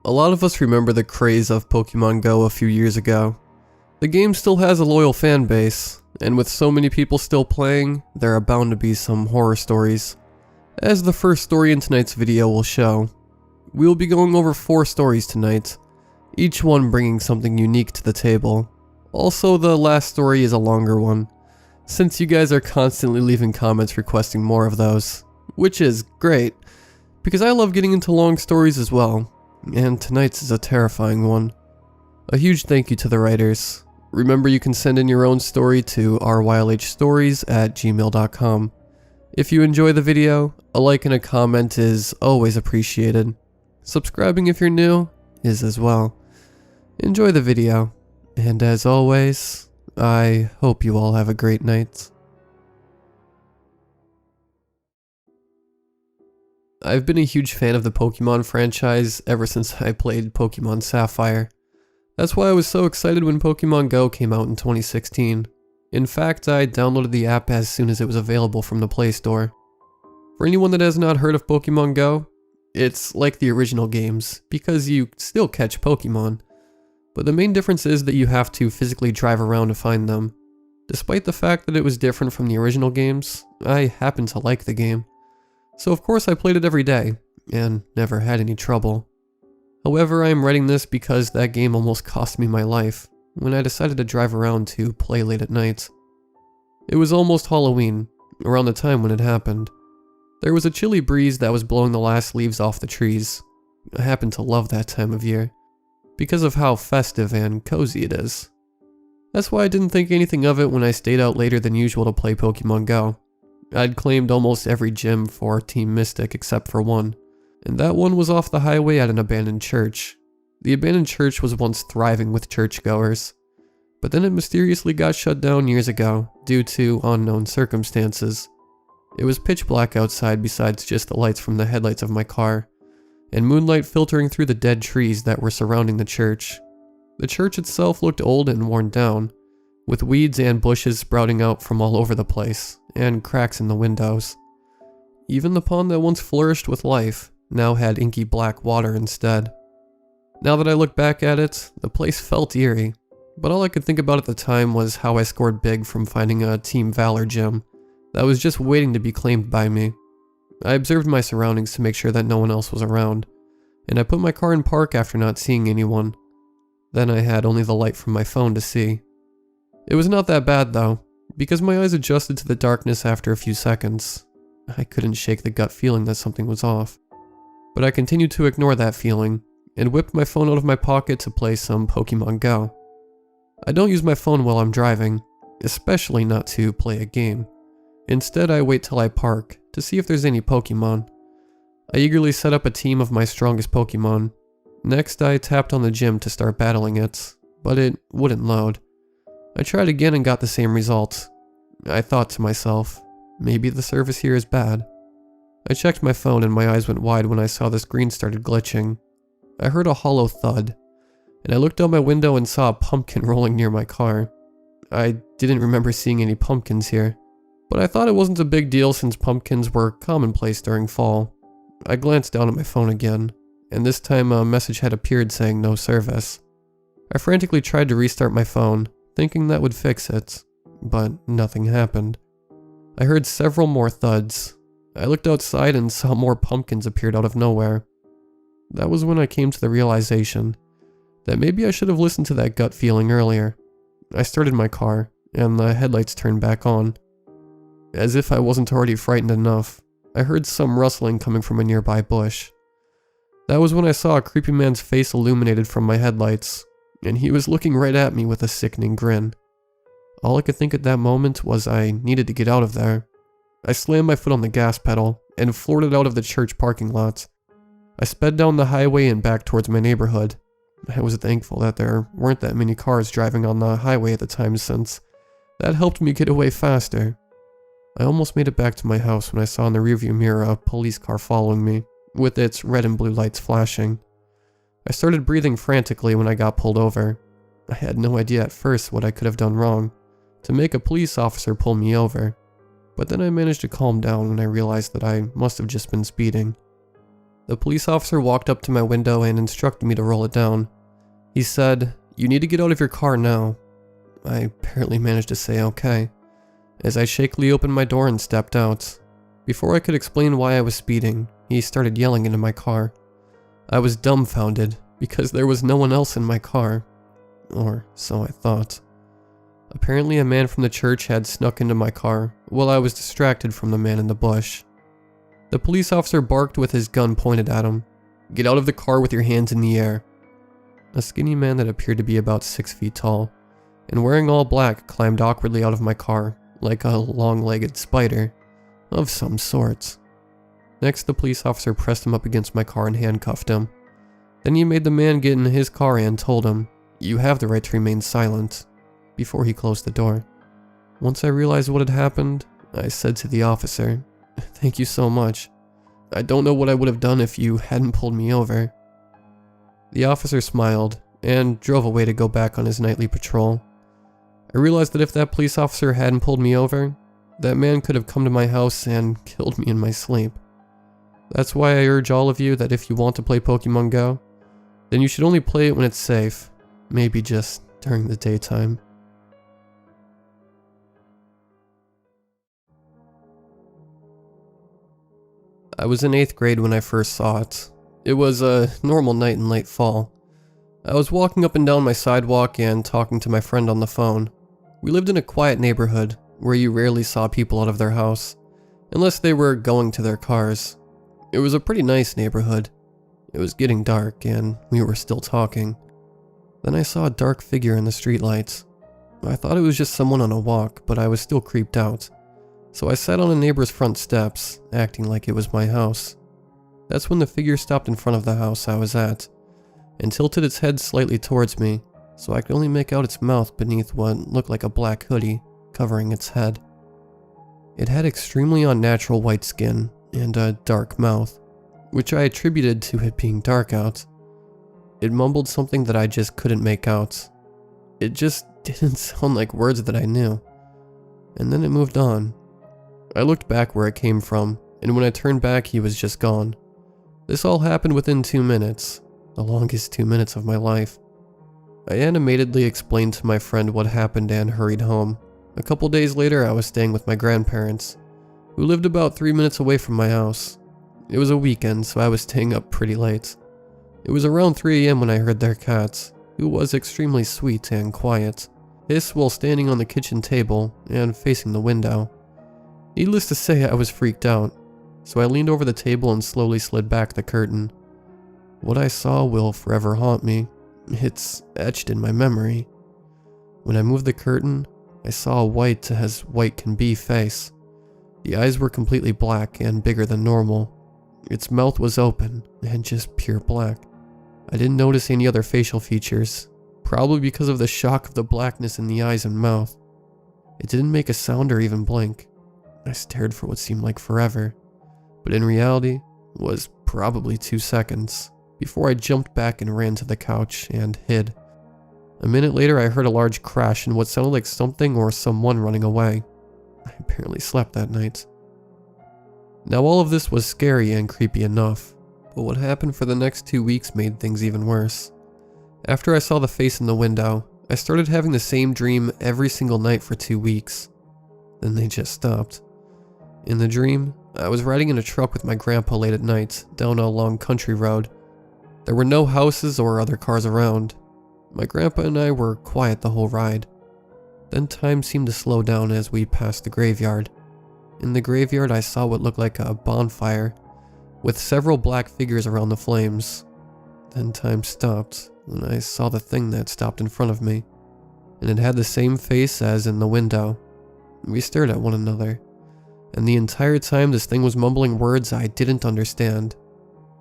A lot of us remember the craze of Pokemon Go a few years ago. The game still has a loyal fan base, and with so many people still playing, there are bound to be some horror stories, as the first story in tonight's video will show. We will be going over 4 stories tonight, each one bringing something unique to the table. Also, the last story is a longer one, since you guys are constantly leaving comments requesting more of those, which is great, because I love getting into long stories as well, and tonight's is a terrifying one. A huge thank you to the writers. Remember, you can send in your own story to rylhstories@gmail.com. If you enjoy the video, a like and a comment is always appreciated. Subscribing if you're new is as well. Enjoy the video, and as always, I hope you all have a great night. I've been a huge fan of the Pokemon franchise ever since I played Pokemon Sapphire. That's why I was so excited when Pokemon Go came out in 2016. In fact, I downloaded the app as soon as it was available from the Play Store. For anyone that has not heard of Pokemon Go, it's like the original games, because you still catch Pokemon. But the main difference is that you have to physically drive around to find them. Despite the fact that it was different from the original games, I happen to like the game. So of course I played it every day, and never had any trouble. However, I am writing this because that game almost cost me my life, when I decided to drive around to play late at night. It was almost Halloween, around the time when it happened. There was a chilly breeze that was blowing the last leaves off the trees. I happen to love that time of year, because of how festive and cozy it is. That's why I didn't think anything of it when I stayed out later than usual to play Pokemon Go. I'd claimed almost every gym for Team Mystic except for one, and that one was off the highway at an abandoned church. The abandoned church was once thriving with churchgoers, but then it mysteriously got shut down years ago due to unknown circumstances. It was pitch black outside besides just the lights from the headlights of my car, and moonlight filtering through the dead trees that were surrounding the church. The church itself looked old and worn down, with weeds and bushes sprouting out from all over the place, and cracks in the windows. Even the pond that once flourished with life now had inky black water instead. Now that I look back at it, the place felt eerie, but all I could think about at the time was how I scored big from finding a Team Valor gym that was just waiting to be claimed by me. I observed my surroundings to make sure that no one else was around, and I put my car in park after not seeing anyone. Then I had only the light from my phone to see. It was not that bad though, because my eyes adjusted to the darkness after a few seconds. I couldn't shake the gut feeling that something was off. But I continued to ignore that feeling, and whipped my phone out of my pocket to play some Pokemon Go. I don't use my phone while I'm driving, especially not to play a game. Instead, I wait till I park to see if there's any Pokemon. I eagerly set up a team of my strongest Pokemon. Next, I tapped on the gym to start battling it, but it wouldn't load. I tried again and got the same result. I thought to myself, maybe the service here is bad. I checked my phone and my eyes went wide when I saw the screen started glitching. I heard a hollow thud, and I looked out my window and saw a pumpkin rolling near my car. I didn't remember seeing any pumpkins here, but I thought it wasn't a big deal since pumpkins were commonplace during fall. I glanced down at my phone again, and this time a message had appeared saying no service. I frantically tried to restart my phone, thinking that would fix it, but nothing happened. I heard several more thuds. I looked outside and saw more pumpkins appeared out of nowhere. That was when I came to the realization that maybe I should have listened to that gut feeling earlier. I started my car, and the headlights turned back on. As if I wasn't already frightened enough, I heard some rustling coming from a nearby bush. That was when I saw a creepy man's face illuminated from my headlights, and he was looking right at me with a sickening grin. All I could think at that moment was I needed to get out of there. I slammed my foot on the gas pedal and floored it out of the church parking lot. I sped down the highway and back towards my neighborhood. I was thankful that there weren't that many cars driving on the highway at the time, since that helped me get away faster. I almost made it back to my house when I saw in the rearview mirror a police car following me, with its red and blue lights flashing. I started breathing frantically when I got pulled over. I had no idea at first what I could have done wrong to make a police officer pull me over, but then I managed to calm down when I realized that I must have just been speeding. The police officer walked up to my window and instructed me to roll it down. He said, "You need to get out of your car now." I apparently managed to say okay, as I shakily opened my door and stepped out. Before I could explain why I was speeding, he started yelling into my car. I was dumbfounded, because there was no one else in my car. Or so I thought. Apparently a man from the church had snuck into my car, while I was distracted from the man in the bush. The police officer barked with his gun pointed at him. "Get out of the car with your hands in the air." A skinny man that appeared to be about 6 feet tall, and wearing all black, climbed awkwardly out of my car, like a long-legged spider, of some sort. Next, the police officer pressed him up against my car and handcuffed him. Then he made the man get in his car and told him, "You have the right to remain silent," before he closed the door. Once I realized what had happened, I said to the officer, "Thank you so much. I don't know what I would have done if you hadn't pulled me over." The officer smiled and drove away to go back on his nightly patrol. I realized that if that police officer hadn't pulled me over, that man could have come to my house and killed me in my sleep. That's why I urge all of you that if you want to play Pokemon Go, then you should only play it when it's safe, maybe just during the daytime. I was in 8th grade when I first saw it. It was a normal night in late fall. I was walking up and down my sidewalk and talking to my friend on the phone. We lived in a quiet neighborhood where you rarely saw people out of their house, unless they were going to their cars. It was a pretty nice neighborhood. It was getting dark and we were still talking. Then I saw a dark figure in the streetlights. I thought it was just someone on a walk, but I was still creeped out. So I sat on a neighbor's front steps, acting like it was my house. That's when the figure stopped in front of the house I was at, and tilted its head slightly towards me, so I could only make out its mouth beneath what looked like a black hoodie covering its head. It had extremely unnatural white skin and a dark mouth, which I attributed to it being dark out. It mumbled something that I just couldn't make out. It just didn't sound like words that I knew. And then it moved on. I looked back where it came from, and when I turned back, he was just gone. This all happened within 2 minutes, the longest 2 minutes of my life. I animatedly explained to my friend what happened and hurried home. A couple days later, I was staying with my grandparents, who lived about 3 minutes away from my house. It was a weekend, so I was staying up pretty late. It was around 3 AM when I heard their cat, who was extremely sweet and quiet, hiss while standing on the kitchen table and facing the window. Needless to say, I was freaked out, so I leaned over the table and slowly slid back the curtain. What I saw will forever haunt me. It's etched in my memory. When I moved the curtain, I saw a white as white can be face. The eyes were completely black and bigger than normal. Its mouth was open and just pure black. I didn't notice any other facial features, probably because of the shock of the blackness in the eyes and mouth. It didn't make a sound or even blink. I stared for what seemed like forever, but in reality was probably 2 seconds before I jumped back and ran to the couch and hid. A minute later, I heard a large crash and what sounded like something or someone running away. I apparently slept that night. Now all of this was scary and creepy enough, but what happened for the next 2 weeks made things even worse. After I saw the face in the window, I started having the same dream every single night for 2 weeks. Then they just stopped. In the dream, I was riding in a truck with my grandpa late at night down a long country road. There were no houses or other cars around. My grandpa and I were quiet the whole ride. Then time seemed to slow down as we passed the graveyard. In the graveyard, I saw what looked like a bonfire, with several black figures around the flames. Then time stopped when I saw the thing that stopped in front of me, and it had the same face as in the window. We stared at one another, and the entire time this thing was mumbling words I didn't understand.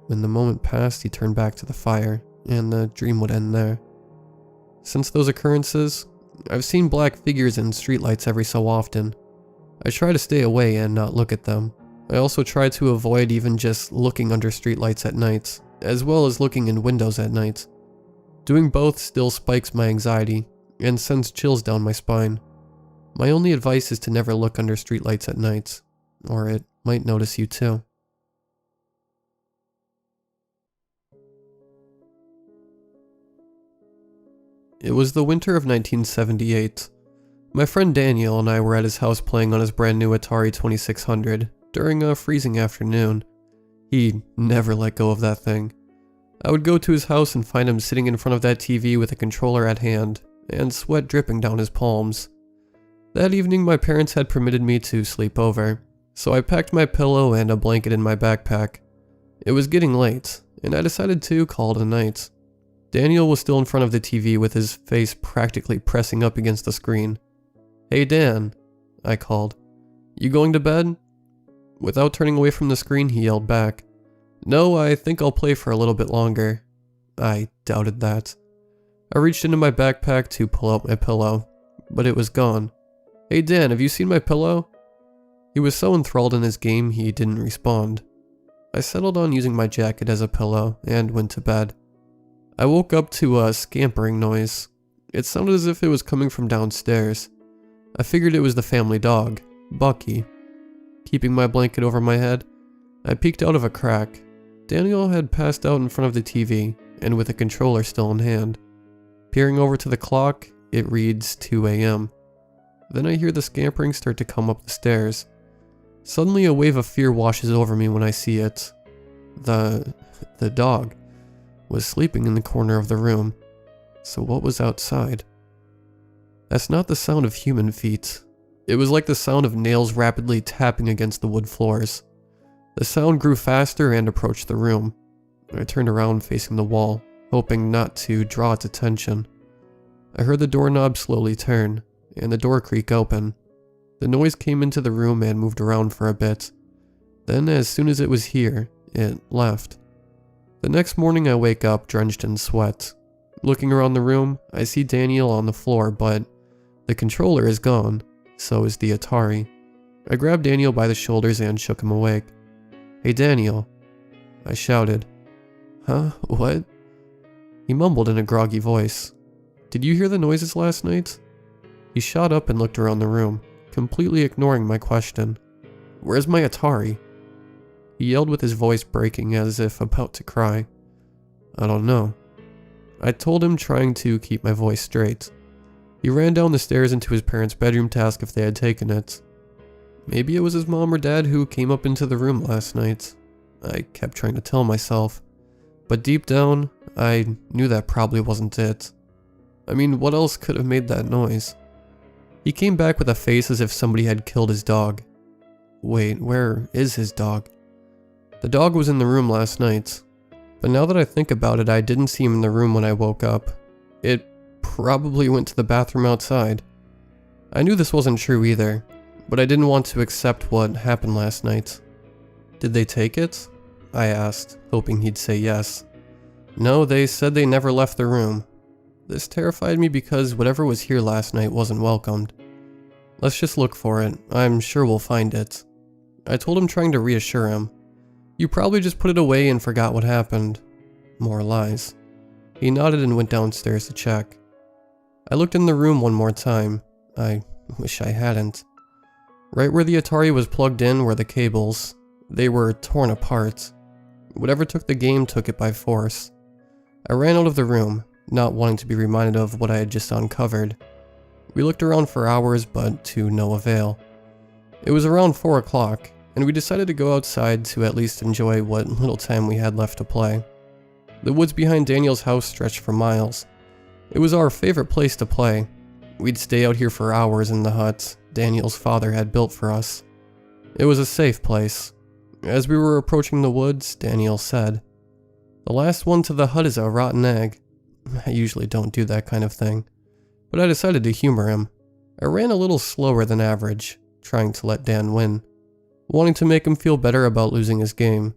When the moment passed, he turned back to the fire, and the dream would end there. Since those occurrences, I've seen black figures in streetlights every so often. I try to stay away and not look at them. I also try to avoid even just looking under streetlights at night, as well as looking in windows at night. Doing both still spikes my anxiety and sends chills down my spine. My only advice is to never look under streetlights at night, or it might notice you too. It was the winter of 1978. My friend Daniel and I were at his house playing on his brand new Atari 2600 during a freezing afternoon. He never let go of that thing. I would go to his house and find him sitting in front of that TV with a controller at hand, and sweat dripping down his palms. That evening my parents had permitted me to sleep over, so I packed my pillow and a blanket in my backpack. It was getting late, and I decided to call it a night. Daniel was still in front of the TV with his face practically pressing up against the screen. "Hey Dan," I called. "You going to bed?" Without turning away from the screen, he yelled back, "No, I think I'll play for a little bit longer." I doubted that. I reached into my backpack to pull out my pillow, but it was gone. "Hey Dan, have you seen my pillow?" He was so enthralled in his game he didn't respond. I settled on using my jacket as a pillow and went to bed. I woke up to a scampering noise. It sounded as if it was coming from downstairs. I figured it was the family dog, Bucky. Keeping my blanket over my head, I peeked out of a crack. Daniel had passed out in front of the TV, and with a controller still in hand. Peering over to the clock, it reads 2 a.m. Then I hear the scampering start to come up the stairs. Suddenly a wave of fear washes over me when I see it. The dog was sleeping in the corner of the room. So what was outside? That's not the sound of human feet. It was like the sound of nails rapidly tapping against the wood floors. The sound grew faster and approached the room. I turned around facing the wall, hoping not to draw its attention. I heard the doorknob slowly turn, and the door creak open. The noise came into the room and moved around for a bit. Then, as soon as it was here, it left. The next morning I wake up drenched in sweat. Looking around the room, I see Daniel on the floor, but the controller is gone, so is the Atari. I grabbed Daniel by the shoulders and shook him awake. "Hey Daniel," I shouted. "Huh? What?" He mumbled in a groggy voice. "Did you hear the noises last night?" He shot up and looked around the room, completely ignoring my question. "Where's my Atari?" He yelled with his voice breaking as if about to cry. "I don't know." I told him, trying to keep my voice straight. He ran down the stairs into his parents' bedroom to ask if they had taken it. Maybe it was his mom or dad who came up into the room last night. I kept trying to tell myself. But deep down, I knew that probably wasn't it. I mean, what else could have made that noise? He came back with a face as if somebody had killed his dog. Wait, where is his dog? The dog was in the room last night. But now that I think about it, I didn't see him in the room when I woke up. It probably went to the bathroom outside. I knew this wasn't true either, but I didn't want to accept what happened last night. "Did they take it?" I asked, hoping he'd say yes. "No, they said they never left the room." This terrified me because whatever was here last night wasn't welcomed. "Let's just look for it. I'm sure we'll find it." I told him, trying to reassure him. "You probably just put it away and forgot what happened." More lies. He nodded and went downstairs to check. I looked in the room one more time. I wish I hadn't. Right where the Atari was plugged in were the cables. They were torn apart. Whatever took the game took it by force. I ran out of the room, not wanting to be reminded of what I had just uncovered. We looked around for hours, but to no avail. It was around 4 o'clock, and we decided to go outside to at least enjoy what little time we had left to play. The woods behind Daniel's house stretched for miles. It was our favorite place to play. We'd stay out here for hours in the hut Daniel's father had built for us. It was a safe place. As we were approaching the woods, Daniel said, "The last one to the hut is a rotten egg." I usually don't do that kind of thing, but I decided to humor him. I ran a little slower than average, trying to let Dan win, wanting to make him feel better about losing his game.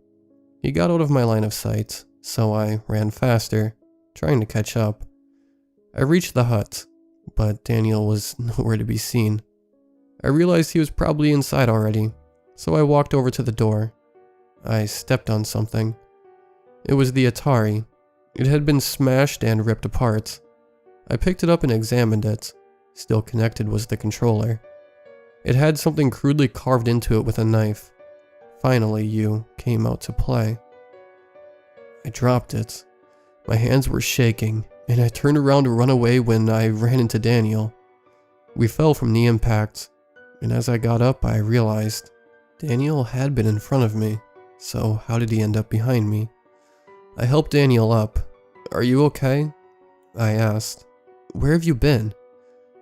He got out of my line of sight, so I ran faster, trying to catch up. I reached the hut, but Daniel was nowhere to be seen. I realized he was probably inside already, so I walked over to the door. I stepped on something. It was the Atari. It had been smashed and ripped apart. I picked it up and examined it. Still connected was the controller. It had something crudely carved into it with a knife. "Finally, you came out to play." I dropped it. My hands were shaking, and I turned around to run away when I ran into Daniel. We fell from the impact, and as I got up, I realized Daniel had been in front of me, so how did he end up behind me? I helped Daniel up. "Are you okay?" I asked. "Where have you been?"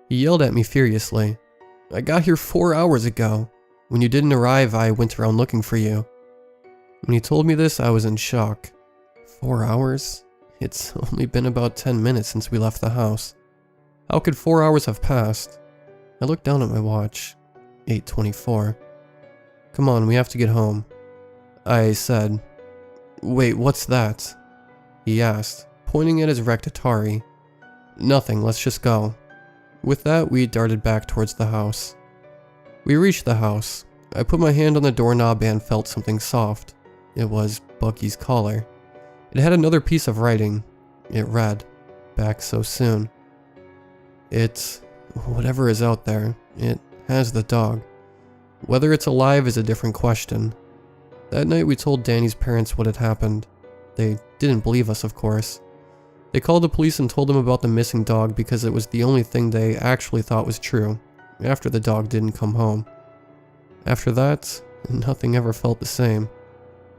He yelled at me furiously. "I got here 4 hours ago. When you didn't arrive, I went around looking for you." When he told me this, I was in shock. 4 hours? It's only been about 10 minutes since we left the house. How could 4 hours have passed? I looked down at my watch. 8:24. "Come on, we have to get home." I said. "Wait, what's that?" he asked, pointing at his wrecked Atari. "Nothing, let's just go." With that, we darted back towards the house. We reached the house. I put my hand on the doorknob and felt something soft. It was Bucky's collar. It had another piece of writing. It read, "Back so soon." It's whatever is out there. It has the dog. Whether it's alive is a different question. That night we told Danny's parents what had happened. They didn't believe us, of course. They called the police and told them about the missing dog because it was the only thing they actually thought was true, after the dog didn't come home. After that, nothing ever felt the same.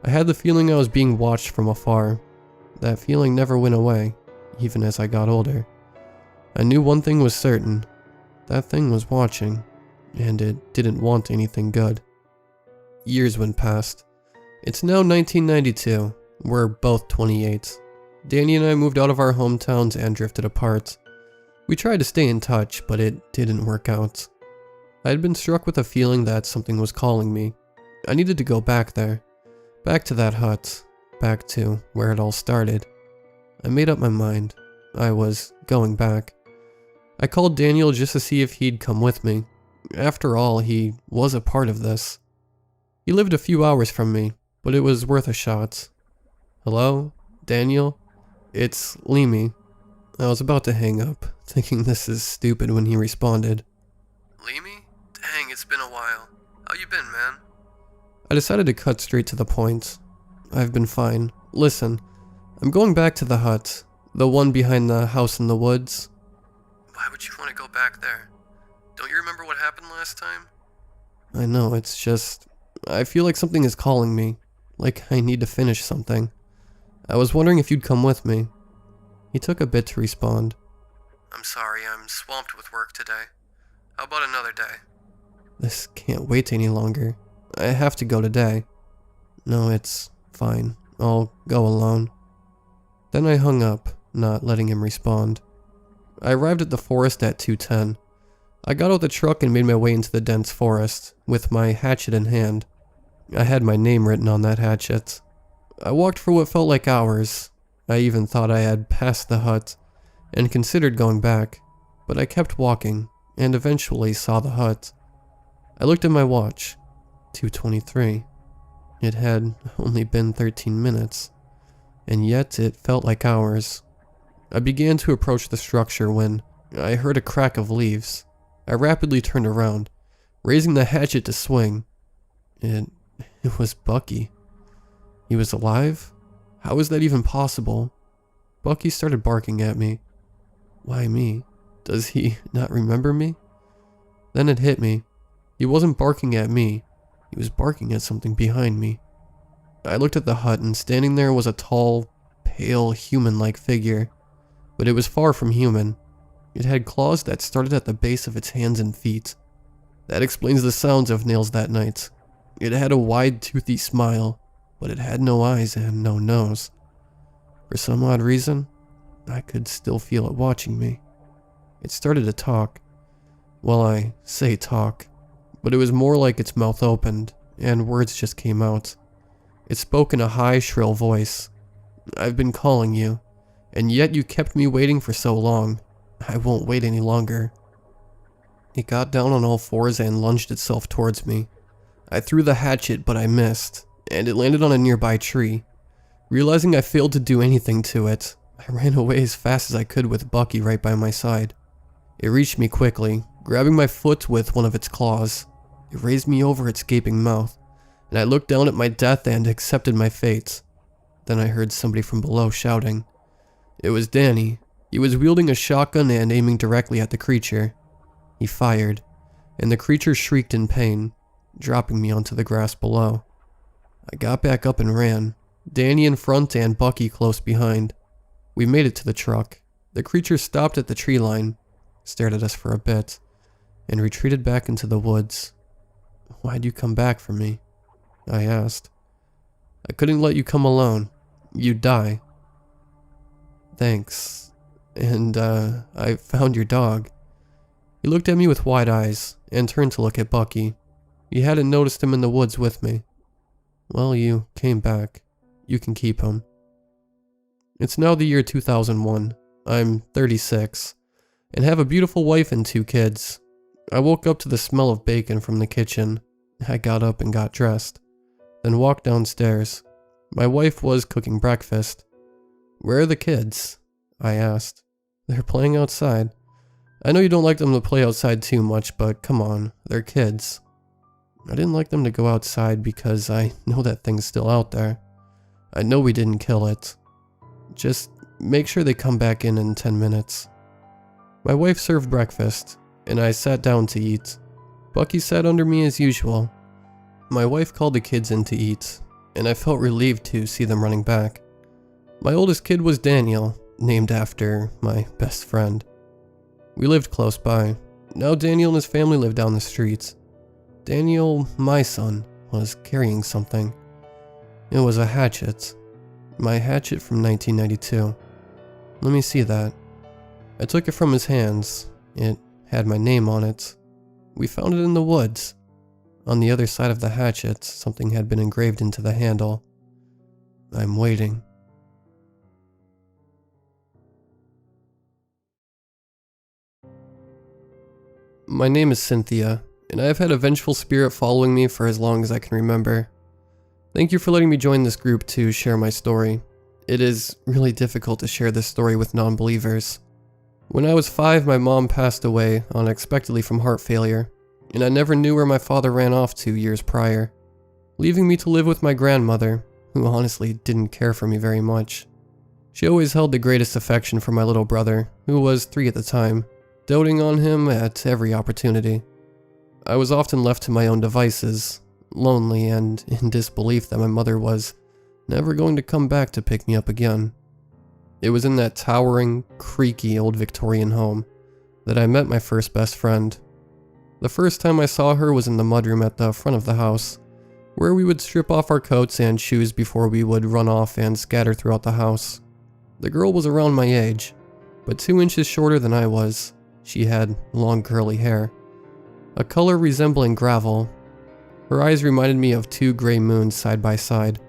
I had the feeling I was being watched from afar. That feeling never went away, even as I got older. I knew one thing was certain. That thing was watching, and it didn't want anything good. Years went past. It's now 1992. We're both 28. Danny and I moved out of our hometowns and drifted apart. We tried to stay in touch, but it didn't work out. I had been struck with a feeling that something was calling me. I needed to go back there. Back to that hut. Back to where it all started. I made up my mind. I was going back. I called Daniel just to see if he'd come with me. After all, he was a part of this. He lived a few hours from me, but it was worth a shot. "Hello? Daniel? It's Leamy." I was about to hang up, thinking this is stupid when he responded. "Leamy? Dang, it's been a while. How you been, man?" I decided to cut straight to the point. "I've been fine. Listen, I'm going back to the hut, the one behind the house in the woods." "Why would you want to go back there? Don't you remember what happened last time?" "I know, it's just, I feel like something is calling me, like I need to finish something. I was wondering if you'd come with me." He took a bit to respond. "I'm sorry, I'm swamped with work today. How about another day?" "This can't wait any longer. I have to go today." "No, it's fine. I'll go alone." Then I hung up, not letting him respond. I arrived at the forest at 2:10. I got out the truck and made my way into the dense forest, with my hatchet in hand. I had my name written on that hatchet. I walked for what felt like hours. I even thought I had passed the hut, and considered going back, but I kept walking, and eventually saw the hut. I looked at my watch. 2:23. It had only been 13 minutes, and yet it felt like hours. I began to approach the structure when I heard a crack of leaves. I rapidly turned around, raising the hatchet to swing. It was Bucky. He was alive? How was that even possible? Bucky started barking at me. Why me? Does he not remember me? Then it hit me. He wasn't barking at me. He was barking at something behind me. I looked at the hut, and standing there was a tall, pale, human-like figure. But it was far from human. It had claws that started at the base of its hands and feet. That explains the sounds of nails that night. It had a wide, toothy smile, but it had no eyes and no nose. For some odd reason, I could still feel it watching me. It started to talk. Well, I say talk, but it was more like its mouth opened, and words just came out. It spoke in a high, shrill voice. "I've been calling you, and yet you kept me waiting for so long. I won't wait any longer." It got down on all fours and lunged itself towards me. I threw the hatchet, but I missed, and it landed on a nearby tree. Realizing I failed to do anything to it, I ran away as fast as I could with Bucky right by my side. It reached me quickly, grabbing my foot with one of its claws. It raised me over its gaping mouth, and I looked down at my death and accepted my fate. Then I heard somebody from below shouting. It was Danny. He was wielding a shotgun and aiming directly at the creature. He fired, and the creature shrieked in pain, dropping me onto the grass below. I got back up and ran, Danny in front and Bucky close behind. We made it to the truck. The creature stopped at the tree line, stared at us for a bit, and retreated back into the woods. "Why'd you come back for me?" I asked. "I couldn't let you come alone. You'd die." "Thanks. And, I found your dog." He looked at me with wide eyes, and turned to look at Bucky. He hadn't noticed him in the woods with me. "Well, you came back. You can keep him." It's now the year 2001. I'm 36, and have a beautiful wife and 2 kids. I woke up to the smell of bacon from the kitchen. I got up and got dressed, then walked downstairs. My wife was cooking breakfast. "Where are the kids?" I asked. "They're playing outside." "I know you don't like them to play outside too much, but come on, they're kids." I didn't like them to go outside because I know that thing's still out there. I know we didn't kill it. Just make sure they come back in 10 minutes. My wife served breakfast, and I sat down to eat. Bucky sat under me as usual. My wife called the kids in to eat, and I felt relieved to see them running back. My oldest kid was Daniel, named after my best friend. We lived close by. Now Daniel and his family lived down the street. Daniel, my son, was carrying something. It was a hatchet. My hatchet from 1992. Let me see that. I took it from his hands. It had my name on it. We found it in the woods. On the other side of the hatchet, something had been engraved into the handle. I'm waiting. My name is Cynthia, and I have had a vengeful spirit following me for as long as I can remember. Thank you for letting me join this group to share my story. It is really difficult to share this story with non-believers. When I was 5, my mom passed away unexpectedly from heart failure, and I never knew where my father ran off to years prior, leaving me to live with my grandmother, who honestly didn't care for me very much. She always held the greatest affection for my little brother, who was 3 at the time, doting on him at every opportunity. I was often left to my own devices, lonely and in disbelief that my mother was never going to come back to pick me up again. It was in that towering, creaky old Victorian home that I met my first best friend. The first time I saw her was in the mudroom at the front of the house, where we would strip off our coats and shoes before we would run off and scatter throughout the house. The girl was around my age, but 2 inches shorter than I was. She had long curly hair, a color resembling gravel. Her eyes reminded me of 2 gray moons side by side,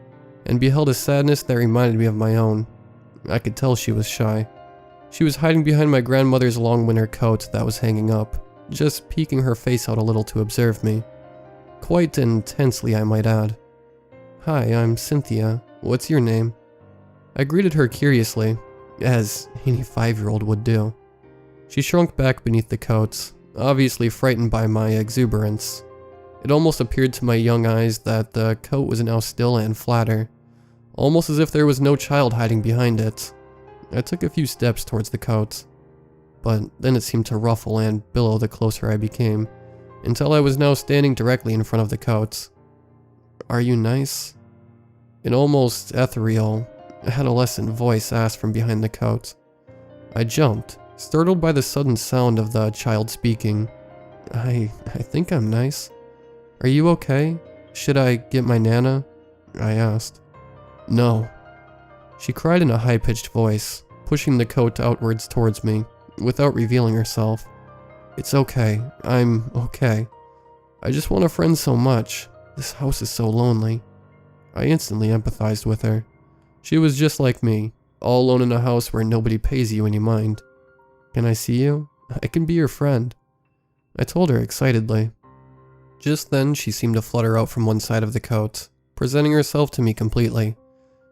and beheld a sadness that reminded me of my own. I could tell she was shy. She was hiding behind my grandmother's long winter coat that was hanging up, just peeking her face out a little to observe me. Quite intensely, I might add. "Hi, I'm Cynthia. What's your name?" I greeted her curiously, as any 5-year-old would do. She shrunk back beneath the coat, obviously frightened by my exuberance. It almost appeared to my young eyes that the coat was now still and flatter, almost as if there was no child hiding behind it. I took a few steps towards the coat, but then it seemed to ruffle and billow the closer I became, until I was now standing directly in front of the coat. "Are you nice?" An almost ethereal, adolescent voice asked from behind the coat. I jumped, startled by the sudden sound of the child speaking. I think I'm nice. "Are you okay? Should I get my Nana?" I asked. "No," she cried in a high-pitched voice, pushing the coat outwards towards me, without revealing herself. "It's okay. I'm okay. I just want a friend so much. This house is so lonely." I instantly empathized with her. She was just like me, all alone in a house where nobody pays you any mind. "Can I see you? I can be your friend," I told her excitedly. Just then, she seemed to flutter out from one side of the coat, presenting herself to me completely.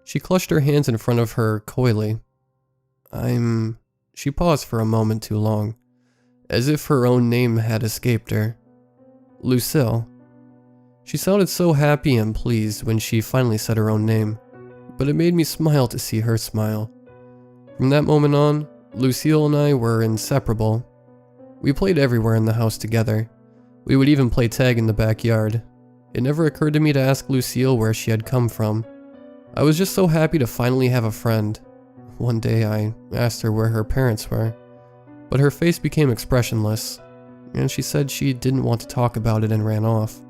She clutched her hands in front of her coyly. She paused for a moment too long, as if her own name had escaped her. "Lucille." She sounded so happy and pleased when she finally said her own name, but it made me smile to see her smile. From that moment on, Lucille and I were inseparable. We played everywhere in the house together. We would even play tag in the backyard. It never occurred to me to ask Lucille where she had come from. I was just so happy to finally have a friend. One day I asked her where her parents were, but her face became expressionless, and she said she didn't want to talk about it and ran off.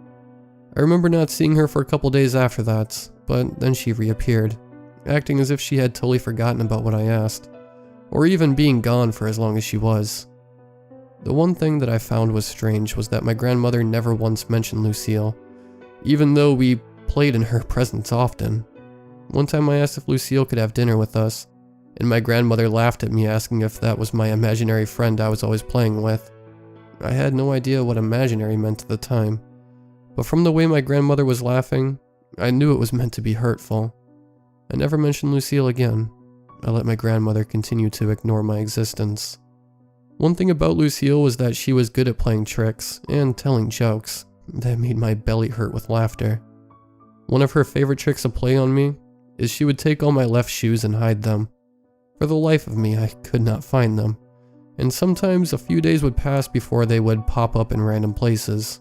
I remember not seeing her for a couple days after that, but then she reappeared, acting as if she had totally forgotten about what I asked, or even being gone for as long as she was. The one thing that I found was strange was that my grandmother never once mentioned Lucille, even though we played in her presence often. One time I asked if Lucille could have dinner with us, and my grandmother laughed at me asking if that was my imaginary friend I was always playing with. I had no idea what imaginary meant at the time, but from the way my grandmother was laughing, I knew it was meant to be hurtful. I never mentioned Lucille again. I let my grandmother continue to ignore my existence. One thing about Lucille was that she was good at playing tricks and telling jokes that made my belly hurt with laughter. One of her favorite tricks to play on me is she would take all my left shoes and hide them. For the life of me, I could not find them, and sometimes a few days would pass before they would pop up in random places.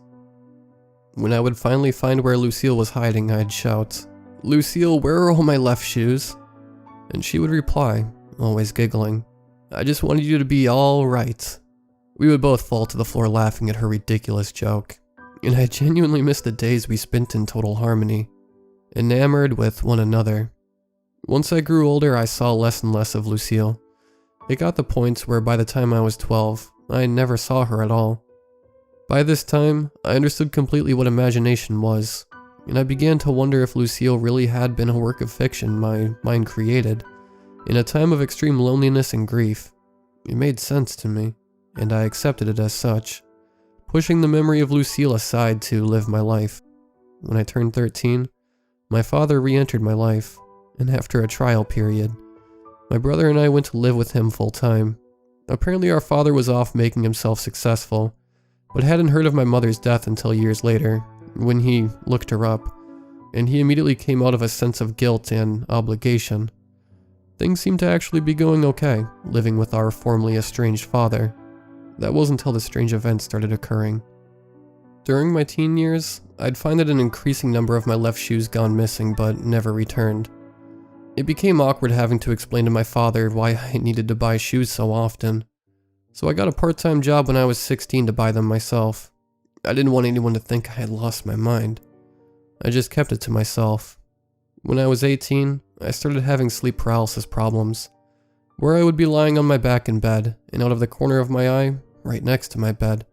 When I would finally find where Lucille was hiding, I'd shout, "Lucille, where are all my left shoes?" And she would reply, always giggling, "I just wanted you to be all right." We would both fall to the floor laughing at her ridiculous joke, and I genuinely missed the days we spent in total harmony, enamored with one another. Once I grew older, I saw less and less of Lucille. It got to points where by the time I was 12, I never saw her at all. By this time, I understood completely what imagination was, and I began to wonder if Lucille really had been a work of fiction my mind created, in a time of extreme loneliness and grief. It made sense to me, and I accepted it as such, pushing the memory of Lucille aside to live my life. When I turned 13, my father re-entered my life, and after a trial period, my brother and I went to live with him full time. Apparently our father was off making himself successful, but hadn't heard of my mother's death until years later, when he looked her up, and he immediately came out of a sense of guilt and obligation. Things seemed to actually be going okay, living with our formerly estranged father. That was until the strange events started occurring. During my teen years, I'd find that an increasing number of my left shoes gone missing but never returned. It became awkward having to explain to my father why I needed to buy shoes so often. So I got a part-time job when I was 16 to buy them myself. I didn't want anyone to think I had lost my mind. I just kept it to myself. When I was 18, I started having sleep paralysis problems, where I would be lying on my back in bed, and out of the corner of my eye, right next to my bed,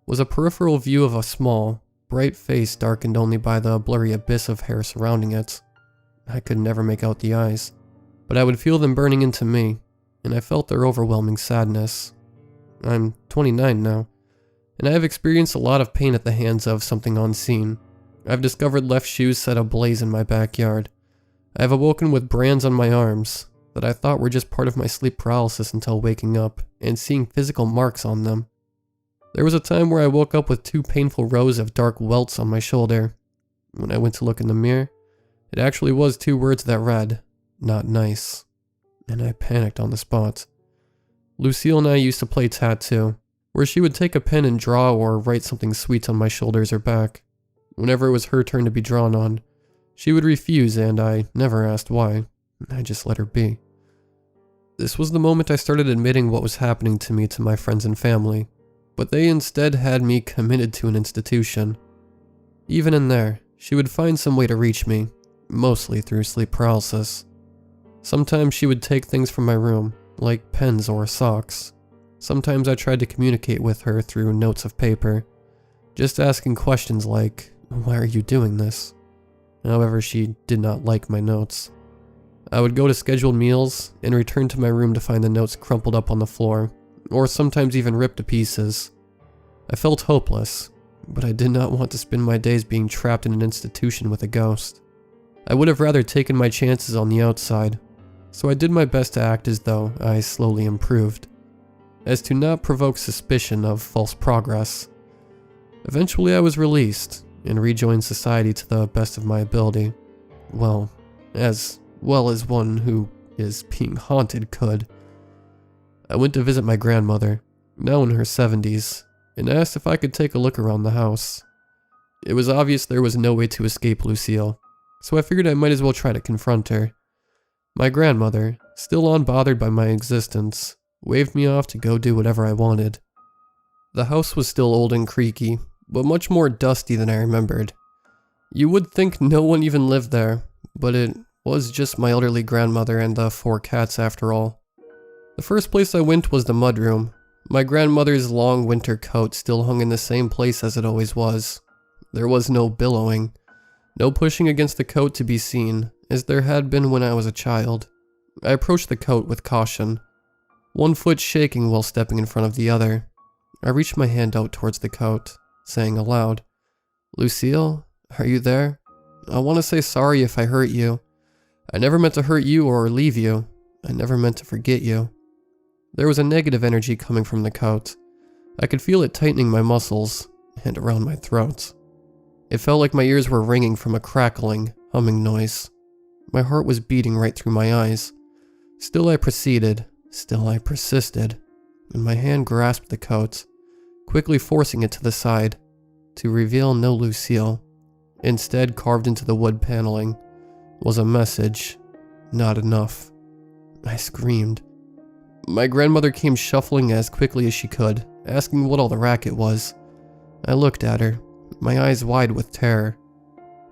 was a peripheral view of a small, bright face darkened only by the blurry abyss of hair surrounding it. I could never make out the eyes, but I would feel them burning into me, and I felt their overwhelming sadness. I'm 29 now, and I have experienced a lot of pain at the hands of something unseen. I've discovered left shoes set ablaze in my backyard. I have awoken with brands on my arms that I thought were just part of my sleep paralysis until waking up and seeing physical marks on them. There was a time where I woke up with 2 painful rows of dark welts on my shoulder. When I went to look in the mirror, it actually was 2 words that read, "Not nice," and I panicked on the spot. Lucille and I used to play tattoo, where she would take a pen and draw or write something sweet on my shoulders or back. Whenever it was her turn to be drawn on, she would refuse, and I never asked why. I just let her be. This was the moment I started admitting what was happening to me to my friends and family, but they instead had me committed to an institution. Even in there, she would find some way to reach me, mostly through sleep paralysis. Sometimes she would take things from my room, like pens or socks. Sometimes I tried to communicate with her through notes of paper, just asking questions like, "Why are you doing this?" However, she did not like my notes. I would go to scheduled meals and return to my room to find the notes crumpled up on the floor, or sometimes even ripped to pieces. I felt hopeless, but I did not want to spend my days being trapped in an institution with a ghost. I would have rather taken my chances on the outside, so I did my best to act as though I slowly improved, as to not provoke suspicion of false progress. Eventually I was released and rejoined society to the best of my ability. Well as one who is being haunted could. I went to visit my grandmother, now in her 70s, and asked if I could take a look around the house. It was obvious there was no way to escape Lucille, so I figured I might as well try to confront her. My grandmother, still unbothered by my existence, waved me off to go do whatever I wanted. The house was still old and creaky, but much more dusty than I remembered. You would think no one even lived there, but it was just my elderly grandmother and the 4 cats after all. The first place I went was the mudroom. My grandmother's long winter coat still hung in the same place as it always was. There was no billowing, no pushing against the coat to be seen, as there had been when I was a child. I approached the coat with caution, one foot shaking while stepping in front of the other. I reached my hand out towards the coat, saying aloud, "Lucille, are you there? I want to say sorry if I hurt you. I never meant to hurt you or leave you. I never meant to forget you." There was a negative energy coming from the coat. I could feel it tightening my muscles and around my throat. It felt like my ears were ringing from a crackling, humming noise. My heart was beating right through my eyes. Still I proceeded, still I persisted, and my hand grasped the coat, quickly forcing it to the side, to reveal no Lucille. Instead, carved into the wood paneling, was a message, "Not enough." I screamed. My grandmother came shuffling as quickly as she could, asking what all the racket was. I looked at her, my eyes wide with terror.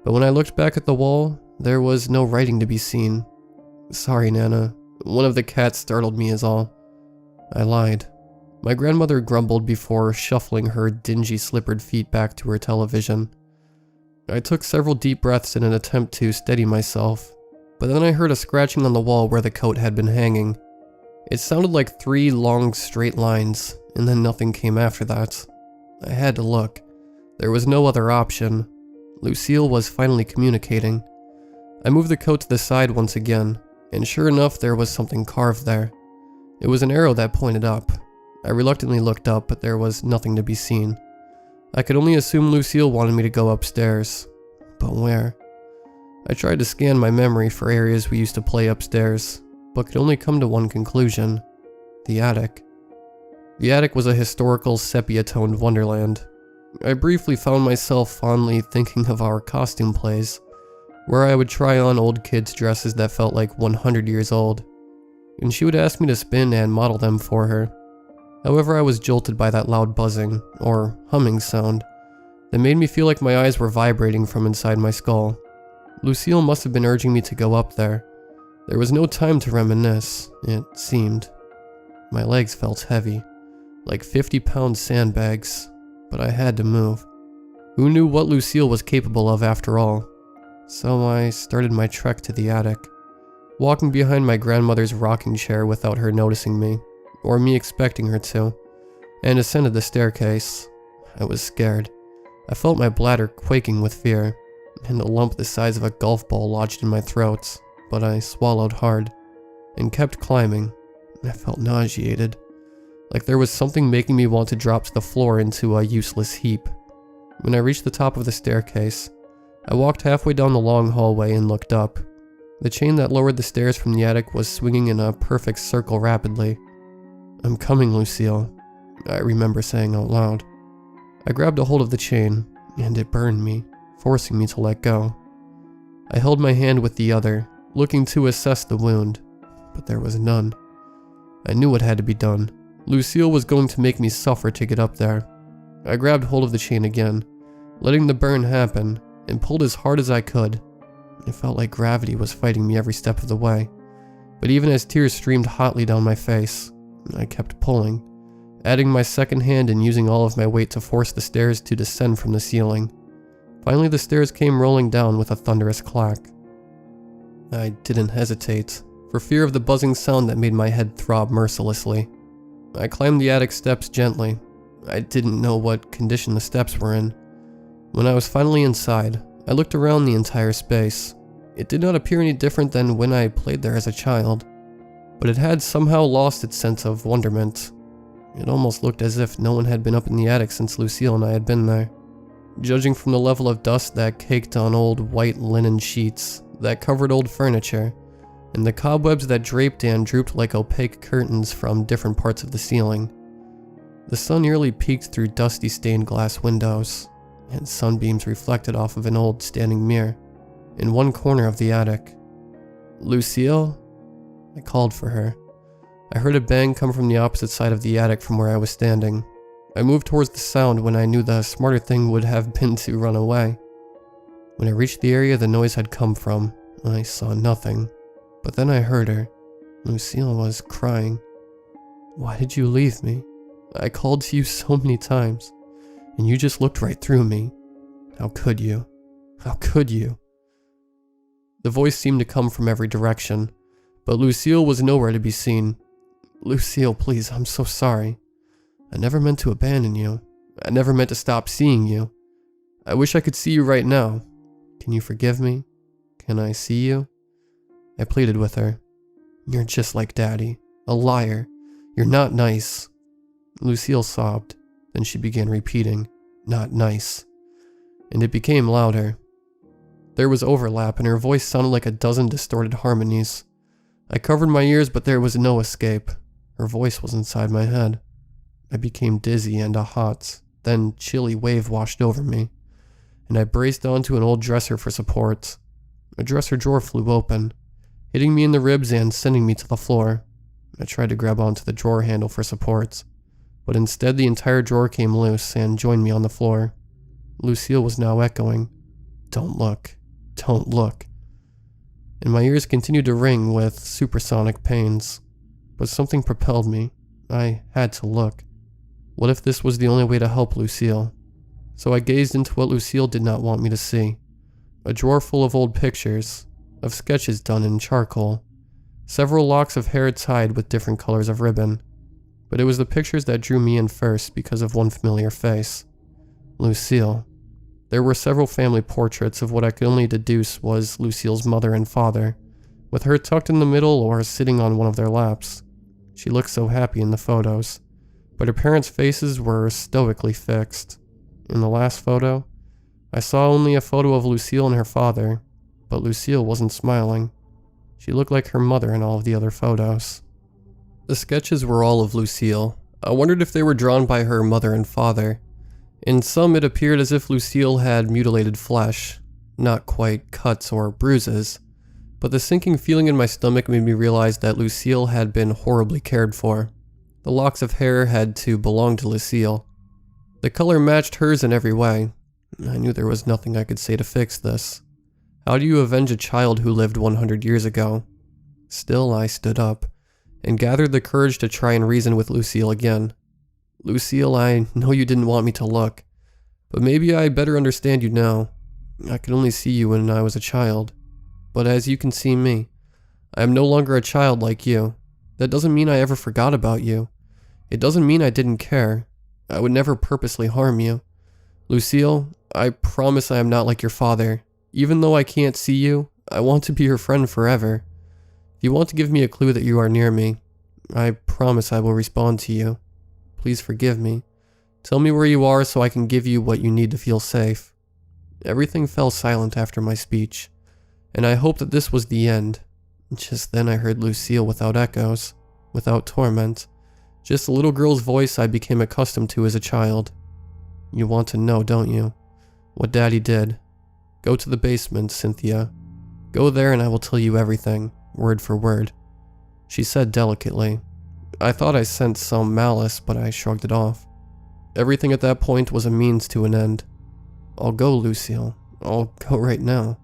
But when I looked back at the wall, there was no writing to be seen. "Sorry, Nana. One of the cats startled me is all." I lied. My grandmother grumbled before shuffling her dingy slippered feet back to her television. I took several deep breaths in an attempt to steady myself, but then I heard a scratching on the wall where the coat had been hanging. It sounded like 3 long straight lines, and then nothing came after that. I had to look. There was no other option. Lucille was finally communicating. I moved the coat to the side once again, and sure enough there was something carved there. It was an arrow that pointed up. I reluctantly looked up, but there was nothing to be seen. I could only assume Lucille wanted me to go upstairs. But where? I tried to scan my memory for areas we used to play upstairs, but could only come to one conclusion: the attic. The attic was a historical sepia-toned wonderland. I briefly found myself fondly thinking of our costume plays, where I would try on old kids' dresses that felt like 100 years old, and she would ask me to spin and model them for her. However, I was jolted by that loud buzzing, or humming sound, that made me feel like my eyes were vibrating from inside my skull. Lucille must have been urging me to go up there. There was no time to reminisce, it seemed. My legs felt heavy, like 50-pound sandbags, but I had to move. Who knew what Lucille was capable of after all? So I started my trek to the attic, walking behind my grandmother's rocking chair without her noticing me, or me expecting her to, and ascended the staircase. I was scared. I felt my bladder quaking with fear, and a lump the size of a golf ball lodged in my throat, but I swallowed hard, and kept climbing. I felt nauseated, like there was something making me want to drop to the floor into a useless heap. When I reached the top of the staircase, I walked halfway down the long hallway and looked up. The chain that lowered the stairs from the attic was swinging in a perfect circle rapidly. "I'm coming, Lucille," I remember saying out loud. I grabbed a hold of the chain, and it burned me, forcing me to let go. I held my hand with the other, looking to assess the wound, but there was none. I knew what had to be done. Lucille was going to make me suffer to get up there. I grabbed hold of the chain again, letting the burn happen, and pulled as hard as I could. It felt like gravity was fighting me every step of the way, but even as tears streamed hotly down my face, I kept pulling, adding my second hand and using all of my weight to force the stairs to descend from the ceiling. Finally, the stairs came rolling down with a thunderous clack. I didn't hesitate, for fear of the buzzing sound that made my head throb mercilessly. I climbed the attic steps gently. I didn't know what condition the steps were in. When I was finally inside, I looked around the entire space. It did not appear any different than when I played there as a child, but it had somehow lost its sense of wonderment. It almost looked as if no one had been up in the attic since Lucille and I had been there. Judging from the level of dust that caked on old white linen sheets that covered old furniture, and the cobwebs that draped and drooped like opaque curtains from different parts of the ceiling. The sun nearly peeked through dusty stained glass windows, and sunbeams reflected off of an old standing mirror in one corner of the attic. "Lucille?" I called for her. I heard a bang come from the opposite side of the attic from where I was standing. I moved towards the sound when I knew the smarter thing would have been to run away. When I reached the area the noise had come from, I saw nothing. But then I heard her. Lucille was crying. "Why did you leave me? I called to you so many times, and you just looked right through me. How could you? How could you?" The voice seemed to come from every direction, but Lucille was nowhere to be seen. "Lucille, please, I'm so sorry. I never meant to abandon you. I never meant to stop seeing you. I wish I could see you right now. Can you forgive me? Can I see you?" I pleaded with her. "You're just like Daddy. A liar. You're not nice." Lucille sobbed. Then she began repeating, "Not nice." And it became louder. There was overlap, and her voice sounded like a dozen distorted harmonies. I covered my ears, but there was no escape. Her voice was inside my head. I became dizzy, and a hot, then chilly wave washed over me, and I braced onto an old dresser for support. A dresser drawer flew open, hitting me in the ribs and sending me to the floor. I tried to grab onto the drawer handle for support, but instead the entire drawer came loose and joined me on the floor. Lucille was now echoing, "Don't look, don't look." And my ears continued to ring with supersonic pains. But something propelled me. I had to look. What if this was the only way to help Lucille? So I gazed into what Lucille did not want me to see. A drawer full of old pictures, of sketches done in charcoal. Several locks of hair tied with different colors of ribbon. But it was the pictures that drew me in first because of one familiar face. Lucille. There were several family portraits of what I could only deduce was Lucille's mother and father, with her tucked in the middle or sitting on one of their laps. She looked so happy in the photos, but her parents' faces were stoically fixed. In the last photo, I saw only a photo of Lucille and her father, but Lucille wasn't smiling. She looked like her mother in all of the other photos. The sketches were all of Lucille. I wondered if they were drawn by her mother and father. In some, it appeared as if Lucille had mutilated flesh, not quite cuts or bruises, but the sinking feeling in my stomach made me realize that Lucille had been horribly cared for. The locks of hair had to belong to Lucille. The color matched hers in every way. I knew there was nothing I could say to fix this. How do you avenge a child who lived 100 years ago? Still, I stood up and gathered the courage to try and reason with Lucille again. "Lucille, I know you didn't want me to look, but maybe I better understand you now. I could only see you when I was a child. But as you can see me, I am no longer a child like you. That doesn't mean I ever forgot about you. It doesn't mean I didn't care. I would never purposely harm you. Lucille, I promise I am not like your father. Even though I can't see you, I want to be your friend forever. If you want to give me a clue that you are near me, I promise I will respond to you. Please forgive me. Tell me where you are so I can give you what you need to feel safe." Everything fell silent after my speech, and I hoped that this was the end. Just then I heard Lucille without echoes, without torment, just a little girl's voice I became accustomed to as a child. "You want to know, don't you? What Daddy did. Go to the basement, Cynthia. Go there and I will tell you everything, word for word," she said delicately. I thought I sensed some malice, but I shrugged it off. Everything at that point was a means to an end. "I'll go, Lucille. I'll go right now,"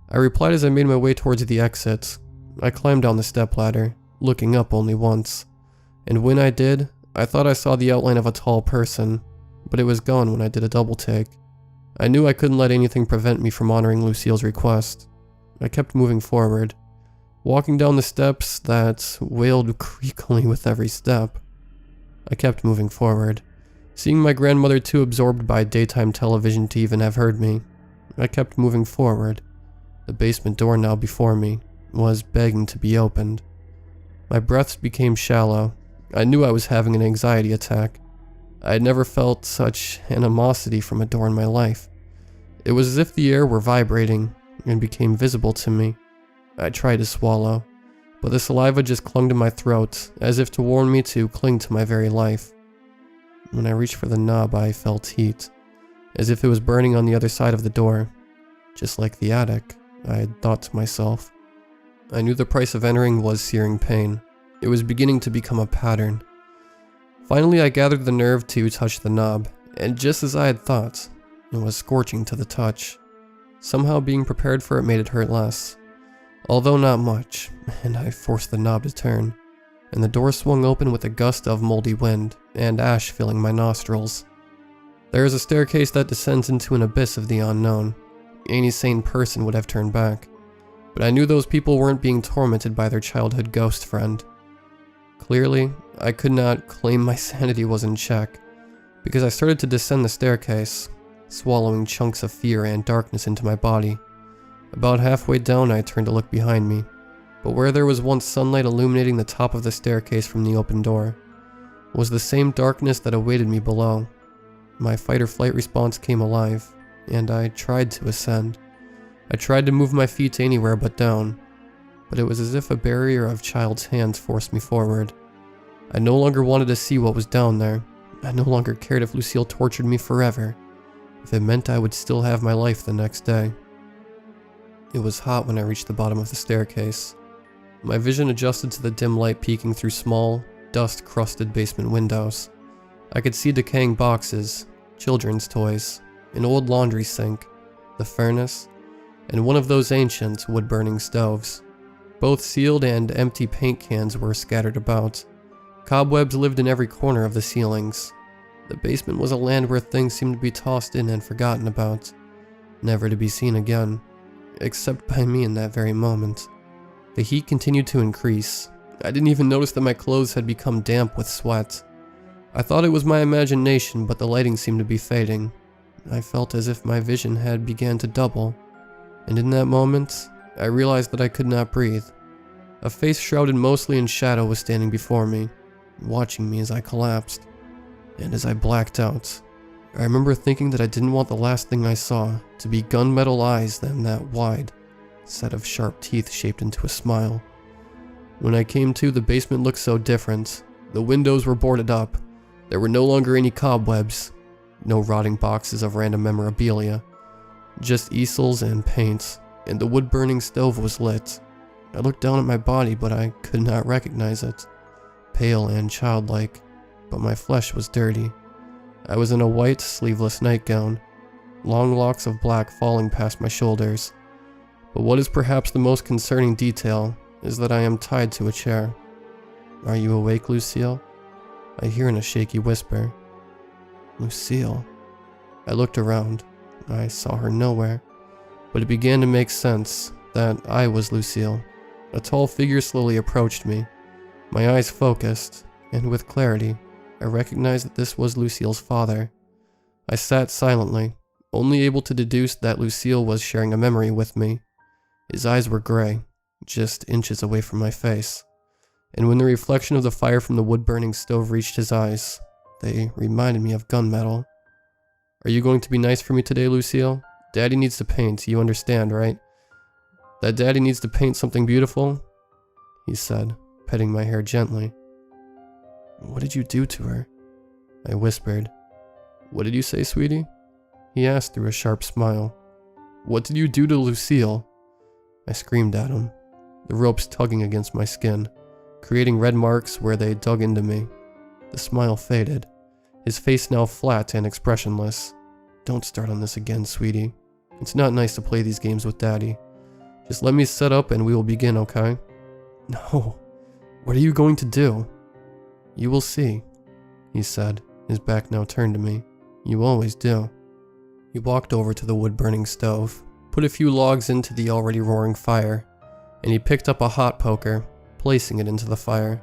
I replied as I made my way towards the exit. I climbed down the stepladder, looking up only once, and when I did, I thought I saw the outline of a tall person, but it was gone when I did a double take. I knew I couldn't let anything prevent me from honoring Lucille's request. I kept moving forward, walking down the steps that wailed creakily with every step. I kept moving forward, seeing my grandmother too absorbed by daytime television to even have heard me. I kept moving forward. The basement door now before me was begging to be opened. My breaths became shallow. I knew I was having an anxiety attack. I had never felt such animosity from a door in my life. It was as if the air were vibrating and became visible to me. I tried to swallow, but the saliva just clung to my throat, as if to warn me to cling to my very life. When I reached for the knob, I felt heat, as if it was burning on the other side of the door. Just like the attic, I had thought to myself. I knew the price of entering was searing pain. It was beginning to become a pattern. Finally, I gathered the nerve to touch the knob, and just as I had thought, it was scorching to the touch. Somehow being prepared for it made it hurt less, although not much, and I forced the knob to turn, and the door swung open with a gust of moldy wind and ash filling my nostrils. There is a staircase that descends into an abyss of the unknown. Any sane person would have turned back, but I knew those people weren't being tormented by their childhood ghost friend. Clearly, I could not claim my sanity was in check, because I started to descend the staircase, swallowing chunks of fear and darkness into my body. About halfway down, I turned to look behind me, but where there was once sunlight illuminating the top of the staircase from the open door, was the same darkness that awaited me below. My fight or flight response came alive, and I tried to ascend. I tried to move my feet anywhere but down, but it was as if a barrier of child's hands forced me forward. I no longer wanted to see what was down there. I no longer cared if Lucille tortured me forever, if it meant I would still have my life the next day. It was hot when I reached the bottom of the staircase. My vision adjusted to the dim light peeking through small, dust-crusted basement windows. I could see decaying boxes, children's toys, an old laundry sink, the furnace, and one of those ancient wood-burning stoves. Both sealed and empty paint cans were scattered about. Cobwebs lived in every corner of the ceilings. The basement was a land where things seemed to be tossed in and forgotten about, never to be seen again, except by me in that very moment. The heat continued to increase. I didn't even notice that my clothes had become damp with sweat. I thought it was my imagination, but the lighting seemed to be fading. I felt as if my vision had began to double, and in that moment, I realized that I could not breathe. A face shrouded mostly in shadow was standing before me, watching me as I collapsed. And as I blacked out, I remember thinking that I didn't want the last thing I saw to be gunmetal eyes then that wide set of sharp teeth shaped into a smile. When I came to, the basement looked so different. The windows were boarded up. There were no longer any cobwebs, no rotting boxes of random memorabilia, just easels and paint, and the wood-burning stove was lit. I looked down at my body, but I could not recognize it. Pale and childlike, but my flesh was dirty. I was in a white, sleeveless nightgown, long locks of black falling past my shoulders. But what is perhaps the most concerning detail is that I am tied to a chair. "Are you awake, Lucille?" I hear in a shaky whisper. Lucille. I looked around. I saw her nowhere, but it began to make sense that I was Lucille. A tall figure slowly approached me. My eyes focused, and with clarity, I recognized that this was Lucille's father. I sat silently, only able to deduce that Lucille was sharing a memory with me. His eyes were gray, just inches away from my face, and when the reflection of the fire from the wood-burning stove reached his eyes, they reminded me of gunmetal. "Are you going to be nice for me today, Lucille? Daddy needs to paint, you understand, right? That Daddy needs to paint something beautiful?" he said, petting my hair gently. "What did you do to her?" I whispered. "What did you say, sweetie?" he asked through a sharp smile. "What did you do to Lucille?" I screamed at him, the ropes tugging against my skin, creating red marks where they dug into me. The smile faded, his face now flat and expressionless. "Don't start on this again, sweetie. It's not nice to play these games with Daddy. Just let me set up and we will begin, okay?" "No. What are you going to do?" "You will see," he said, his back now turned to me. "You always do." He walked over to the wood-burning stove, put a few logs into the already roaring fire, and he picked up a hot poker, placing it into the fire.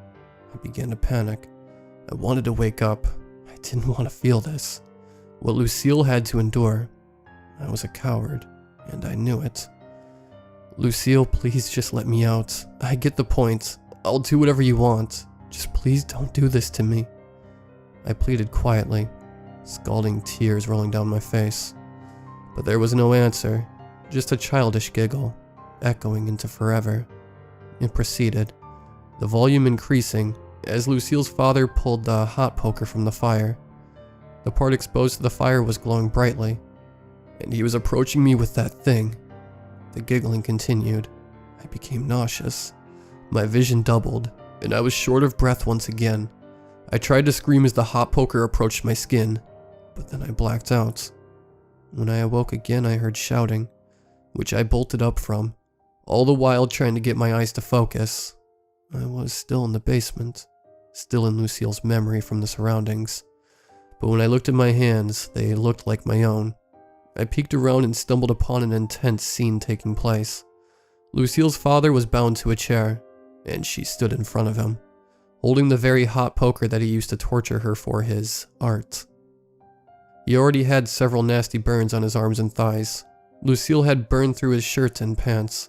I began to panic. I wanted to wake up. I didn't want to feel this. What Lucille had to endure. I was a coward, and I knew it. "Lucille, please just let me out. I get the point. I'll do whatever you want. Just please don't do this to me." I pleaded quietly, scalding tears rolling down my face. But there was no answer, just a childish giggle, echoing into forever. It proceeded, the volume increasing as Lucille's father pulled the hot poker from the fire. The part exposed to the fire was glowing brightly, and he was approaching me with that thing. The giggling continued. I became nauseous. My vision doubled, and I was short of breath once again. I tried to scream as the hot poker approached my skin, but then I blacked out. When I awoke again, I heard shouting, which I bolted up from, all the while trying to get my eyes to focus. I was still in the basement, still in Lucille's memory from the surroundings, but when I looked at my hands, they looked like my own. I peeked around and stumbled upon an intense scene taking place. Lucille's father was bound to a chair, and she stood in front of him, holding the very hot poker that he used to torture her for his art. He already had several nasty burns on his arms and thighs. Lucille had burned through his shirt and pants,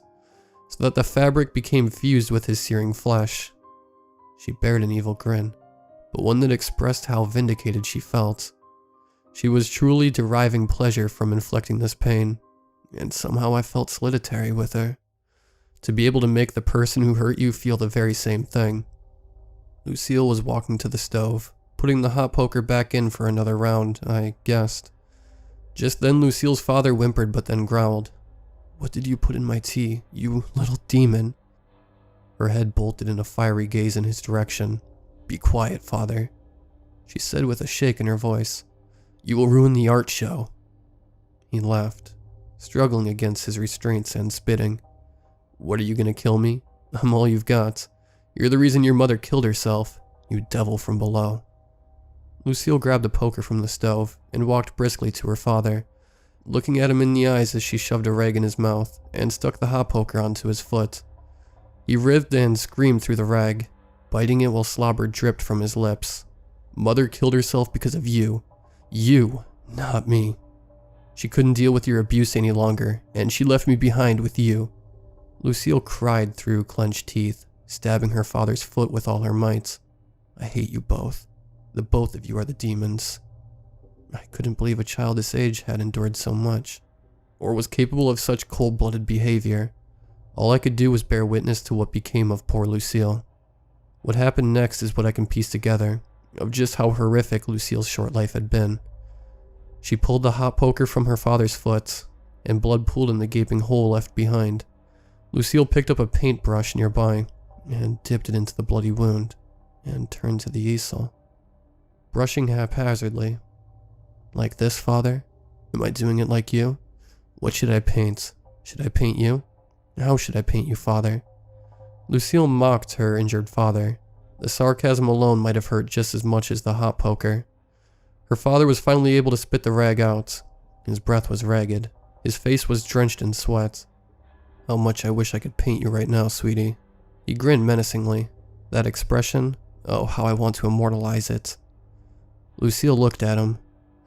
so that the fabric became fused with his searing flesh. She bared an evil grin, but one that expressed how vindicated she felt. She was truly deriving pleasure from inflicting this pain, and somehow I felt solitary with her, to be able to make the person who hurt you feel the very same thing. Lucille was walking to the stove, putting the hot poker back in for another round, I guessed. Just then Lucille's father whimpered but then growled, "What did you put in my tea, you little demon?" Her head bolted in a fiery gaze in his direction. "Be quiet, father," she said with a shake in her voice. "You will ruin the art show." He laughed, struggling against his restraints and spitting. "What, are you gonna kill me? I'm all you've got. You're the reason your mother killed herself, you devil from below." Lucille grabbed a poker from the stove and walked briskly to her father, looking at him in the eyes as she shoved a rag in his mouth and stuck the hot poker onto his foot. He writhed and screamed through the rag, biting it while slobber dripped from his lips. "Mother killed herself because of you. You, not me. She couldn't deal with your abuse any longer, and she left me behind with you." Lucille cried through clenched teeth, stabbing her father's foot with all her might. "I hate you both. The both of you are the demons." I couldn't believe a child this age had endured so much, or was capable of such cold-blooded behavior. All I could do was bear witness to what became of poor Lucille. What happened next is what I can piece together, of just how horrific Lucille's short life had been. She pulled the hot poker from her father's foot, and blood pooled in the gaping hole left behind. Lucille picked up a paintbrush nearby, and dipped it into the bloody wound, and turned to the easel, brushing haphazardly. "Like this, father? Am I doing it like you? What should I paint? Should I paint you? How should I paint you, father?" Lucille mocked her injured father. The sarcasm alone might have hurt just as much as the hot poker. Her father was finally able to spit the rag out. His breath was ragged. His face was drenched in sweat. "How much I wish I could paint you right now, sweetie." He grinned menacingly. That expression, oh, how I want to immortalize it. Lucille looked at him,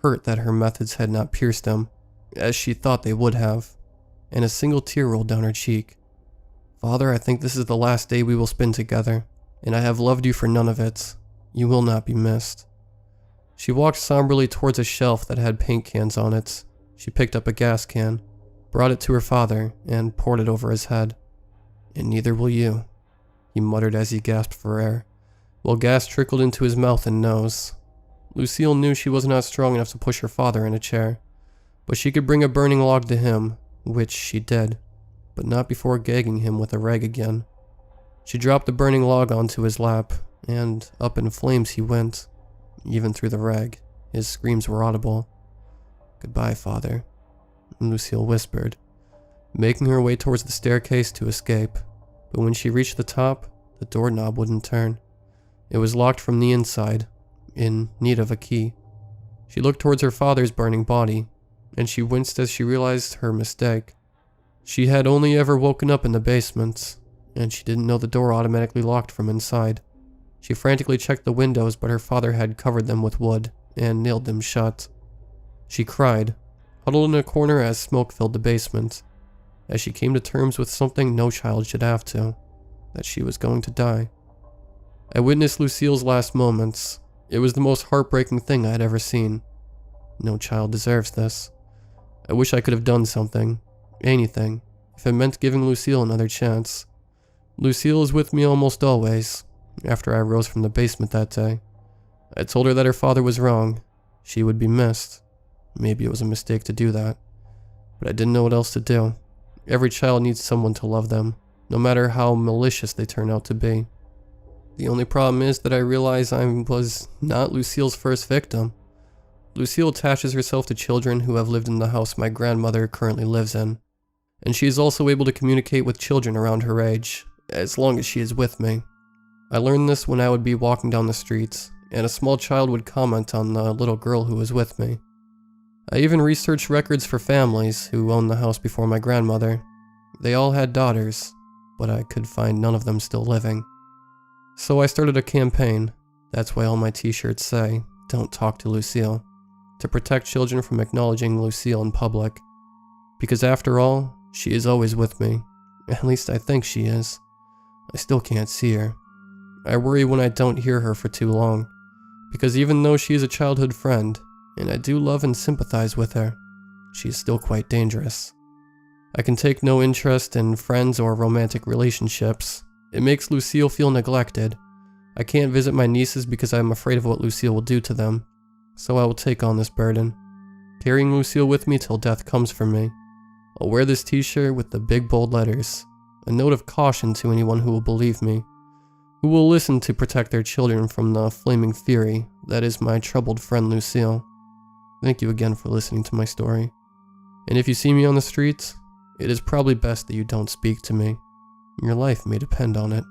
hurt that her methods had not pierced him, as she thought they would have, and a single tear rolled down her cheek. "Father, I think this is the last day we will spend together, and I have loved you for none of it. You will not be missed." She walked somberly towards a shelf that had paint cans on it. She picked up a gas can, brought it to her father, and poured it over his head. "And neither will you," he muttered as he gasped for air, while gas trickled into his mouth and nose. Lucille knew she was not strong enough to push her father in a chair, but she could bring a burning log to him, which she did, but not before gagging him with a rag again. She dropped the burning log onto his lap, and up in flames he went. Even through the rag, his screams were audible. "Goodbye, father," Lucille whispered, making her way towards the staircase to escape. But when she reached the top, the doorknob wouldn't turn. It was locked from the inside, in need of a key. She looked towards her father's burning body, and she winced as she realized her mistake. She had only ever woken up in the basement, and she didn't know the door automatically locked from inside. She frantically checked the windows, but her father had covered them with wood and nailed them shut. She cried, huddled in a corner as smoke filled the basement, as she came to terms with something no child should have to, that she was going to die. I witnessed Lucille's last moments. It was the most heartbreaking thing I had ever seen. No child deserves this. I wish I could have done something, anything, if it meant giving Lucille another chance. Lucille is with me almost always. After I rose from the basement that day, I told her that her father was wrong. She would be missed. Maybe it was a mistake to do that, but I didn't know what else to do. Every child needs someone to love them, no matter how malicious they turn out to be. The only problem is that I realize I was not Lucille's first victim. Lucille attaches herself to children who have lived in the house my grandmother currently lives in, and she is also able to communicate with children around her age, as long as she is with me. I learned this when I would be walking down the streets, and a small child would comment on the little girl who was with me. I even researched records for families who owned the house before my grandmother. They all had daughters, but I could find none of them still living. So I started a campaign. That's why all my t-shirts say, "Don't talk to Lucille," to protect children from acknowledging Lucille in public. Because after all, she is always with me. At least I think she is. I still can't see her. I worry when I don't hear her for too long, because even though she is a childhood friend, and I do love and sympathize with her, she is still quite dangerous. I can take no interest in friends or romantic relationships. It makes Lucille feel neglected. I can't visit my nieces because I am afraid of what Lucille will do to them, so I will take on this burden, carrying Lucille with me till death comes for me. I'll wear this t-shirt with the big bold letters, a note of caution to anyone who will believe me, who will listen to protect their children from the flaming fury that is my troubled friend Lucille. Thank you again for listening to my story. And if you see me on the streets, it is probably best that you don't speak to me. Your life may depend on it.